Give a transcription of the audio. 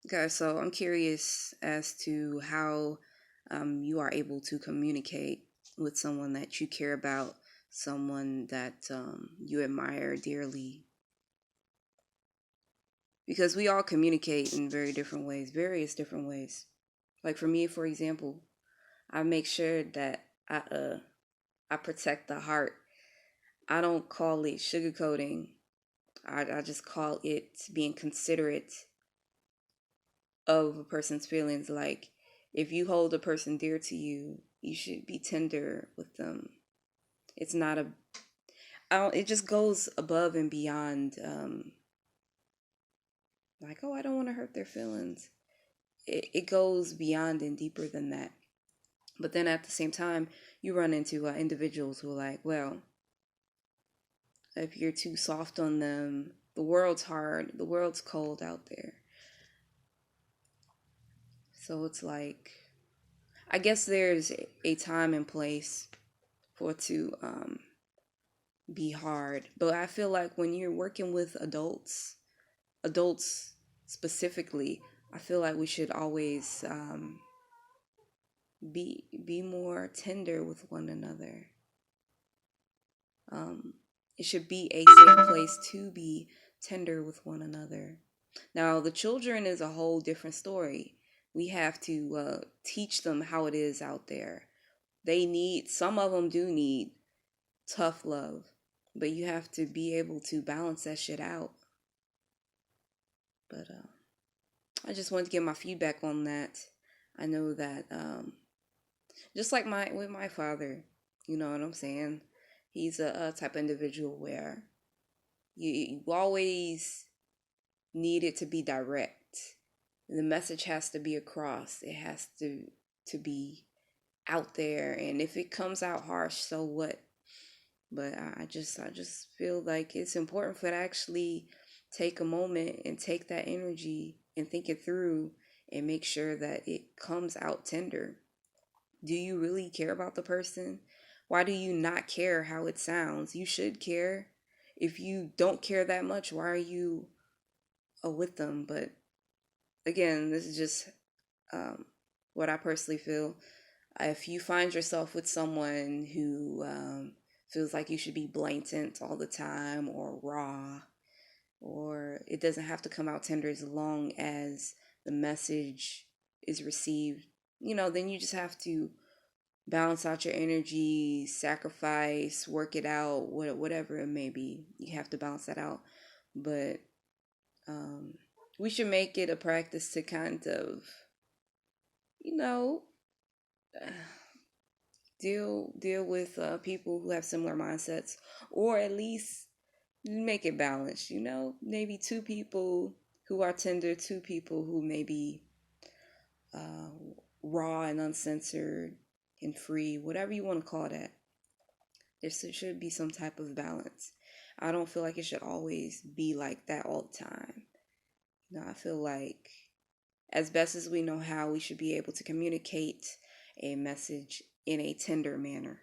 Okay, so I'm curious as to how you are able to communicate with someone that you care about, someone that you admire dearly, because we all communicate in very different ways, various different ways. Like for me, for example, I make sure that I protect the heart. I don't call it sugarcoating. I just call it being considerate of a person's feelings. Like if you hold a person dear to you, you should be tender with them. It's not a I don't, it just goes above and beyond like, oh, I don't want to hurt their feelings. It goes beyond and deeper than that. But then at the same time, you run into individuals who are like, well, if you're too soft on them, the world's hard, the world's cold out there. So it's like, I guess there's a time and place for it to be hard. But I feel like when you're working with adults specifically, I feel like we should always be more tender with one another. Um, it should be a safe place to be tender with one another. Now, the children is a whole different story. We have to teach them how it is out there. Some of them do need tough love, but you have to be able to balance that shit out. But I just wanted to get my feedback on that. I know that just like my father, you know what I'm saying? He's a type of individual where you always need it to be direct. The message has to be across. It has to be out there, and if it comes out harsh, so what? But I just feel like it's important for to actually take a moment and take that energy and think it through and make sure that it comes out tender. Do you really care about the person? Why do you not care how it sounds? You should care. If you don't care that much, why are you with them? But again, this is just um, what I personally feel. If you find yourself with someone who feels like you should be blatant all the time or raw, or it doesn't have to come out tender as long as the message is received, then you just have to balance out your energy, sacrifice, work it out, whatever it may be. You have to balance that out. But um, we should make it a practice to kind of, you know, deal with people who have similar mindsets, or at least make it balanced. Maybe two people who are tender, two people who may be uh, raw and uncensored and free, whatever you want to call that. There should be some type of balance. I don't feel like it should always be like that all the time. I feel like as best as we know how, we should be able to communicate a message in a tender manner.